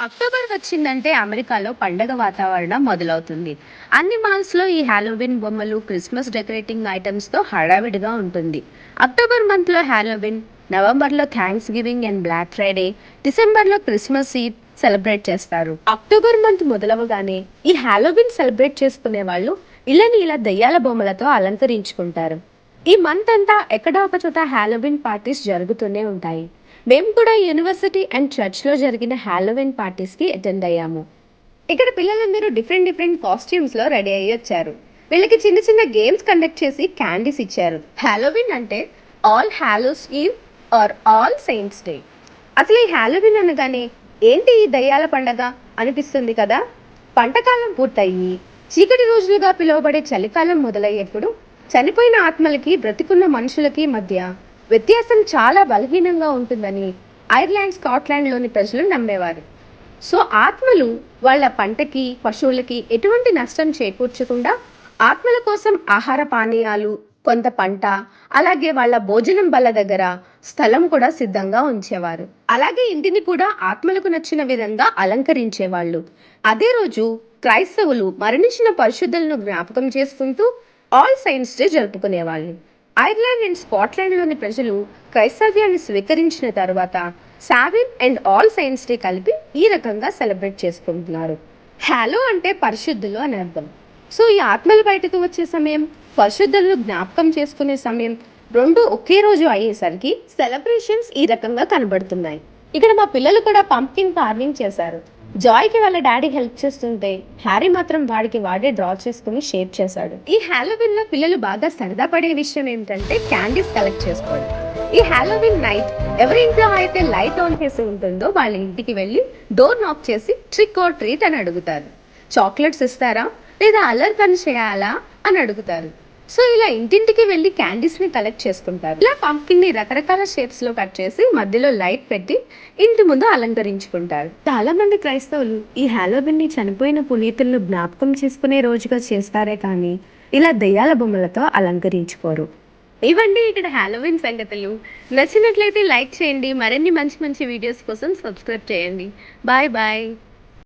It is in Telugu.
అక్టోబర్ వచ్చిందంటే అమెరికాలో పండగ వాతావరణం మొదలవుతుంది. అన్ని మాల్స్‌లో ఈ హాలోవీన్ బొమ్మలు, క్రిస్మస్ డెకరేటింగ్ ఐటెమ్స్‌తో హడావిడిగా ఉంటుంది. అక్టోబర్ మంత్‌లో హాలోవీన్, నవంబర్‌లో thanksgiving and Black Friday, డిసెంబర్‌లో క్రిస్మస్ ఈవ్ సెలబ్రేట్ చేస్తారు. అక్టోబర్ మంత్ మొదలవగానే ఈ హాలోవీన్ సెలబ్రేట్ చేసుకునే వాళ్ళు ఇళ్ళని ఇలా దెయ్యాల బొమ్మలతో అలంకరించుకుంటారు. ఈ మంత్ అంతా ఎక్కడో ఒక చోట హాలోవీన్ పార్టీస్ జరుగుతూనే ఉంటాయి. మేము కూడా యూనివర్సిటీ అండ్ చర్చ్‌లో జరిగిన హాలోవీన్ పార్టీస్‌కి అటెండ్ అయ్యాము. ఇక్కడ పిల్లలందరూ డిఫరెంట్ డిఫరెంట్ కాస్ట్యూమ్స్‌లో రెడీ అయ్యొచ్చారు. వీళ్ళకి చిన్న చిన్న గేమ్స్ కండక్ట్ చేసి క్యాండీస్ ఇచ్చారు. హాలోవీన్ అంటే all hallows eve or all saints day. అసలు ఈ హాలోవీన్ అనగానే ఏంటి ఈ దయ్యాల పండగ అనిపిస్తుంది కదా. పంటకాలం పూర్తయి చీకటి రోజులుగా పిలువబడే చలికాలం మొదలయ్యేప్పుడు చనిపోయిన ఆత్మలకి బ్రతికున్న మనుషులకి మధ్య వ్యత్యాసం చాలా బలహీనంగా ఉంటుందని ఐర్లాండ్, స్కాట్లాండ్లోని ప్రజలు నమ్మేవారు. సో ఆత్మలు వాళ్ళ పంటకి, పశువులకి ఎటువంటి నష్టం చేకూర్చకుండా ఆత్మల కోసం ఆహార పానీయాలు, కొంత పంట, అలాగే వాళ్ళ భోజనం బల్ల దగ్గర స్థలం కూడా సిద్ధంగా ఉంచేవారు. అలాగే ఇంటిని కూడా ఆత్మలకు నచ్చిన విధంగా అలంకరించేవాళ్ళు. అదే రోజు క్రైస్తవులు మరణించిన పరిశుద్ధులను జ్ఞాపకం చేసుకుంటూ ఆల్ సైన్స్ డే జరుపుకునేవాళ్ళు. ఐర్లాండ్ అండ్ స్కాట్లాండ్లోని ప్రజలు క్రైస్తవ్యాన్ని స్వీకరించిన తర్వాత Samhain and All Saints Day కలిపి ఈ రకంగా సెలబ్రేట్ చేసుకుంటున్నారు. హాలో అంటే పరిశుద్ధులు అని అర్థం. సో ఈ ఆత్మలు బయటకు వచ్చే సమయం, పరిశుద్ధులను జ్ఞాపకం చేసుకునే సమయం రెండు ఒకే రోజు అయ్యేసరికి సెలబ్రేషన్స్ ఈ రకంగా కనబడుతున్నాయి. ఇక్కడ మా పిల్లలు కూడా పంప్కిన్ కార్వింగ్ చేశారు. జాయ్కి వాళ్ళ డాడీ హెల్ప్ చేస్తుంటే హ్యారీ మాత్రం వాడికి వాడే డ్రా చేసుకుని షేప్ చేశాడు. ఈ హాలోవీన్ లో పిల్లలు బాగా సరదా పడే విషయం ఏంటంటే క్యాండీస్ కలెక్ట్ చేసుకోవడం. ఈ హాలోవీన్ నైట్ ఎవరి ఇంట్లో అయితే లైట్ ఆన్ చేసి ఉంటుందో వాళ్ళ ఇంటికి వెళ్ళి డోర్ నాక్ చేసి ట్రిక్ ఆర్ ట్రీట్ అని అడుగుతారు. చాక్లెట్స్ ఇస్తారా లేదా అల్లరి పని చేయాలా అని అడుగుతారు. సో ఇలా ఇంటింటికి వెళ్ళి క్యాండీస్ ని కలెక్ట్ చేసుకుంటారు. ఇలా పంప్కిన్ ని రకరకాల షేప్స్ లో కట్ చేసి మధ్యలో లైట్ పెట్టి ఇంటి ముందు అలంకరించుకుంటారు. చాలా మంది క్రైస్తవులు ఈ హాలోవీన్ ని చనిపోయిన పునీతులను జ్ఞాపకం చేసుకునే రోజుగా చేస్తారే కానీ ఇలా దెయ్యాల బొమ్మలతో అలంకరించుకోరు. ఇవండి ఇక్కడ హాలోవీన్ సంగతులు. నచ్చినట్లయితే లైక్ చేయండి. మరిన్ని మంచి మంచి వీడియోస్ కోసం సబ్స్క్రైబ్ చేయండి. Bye bye.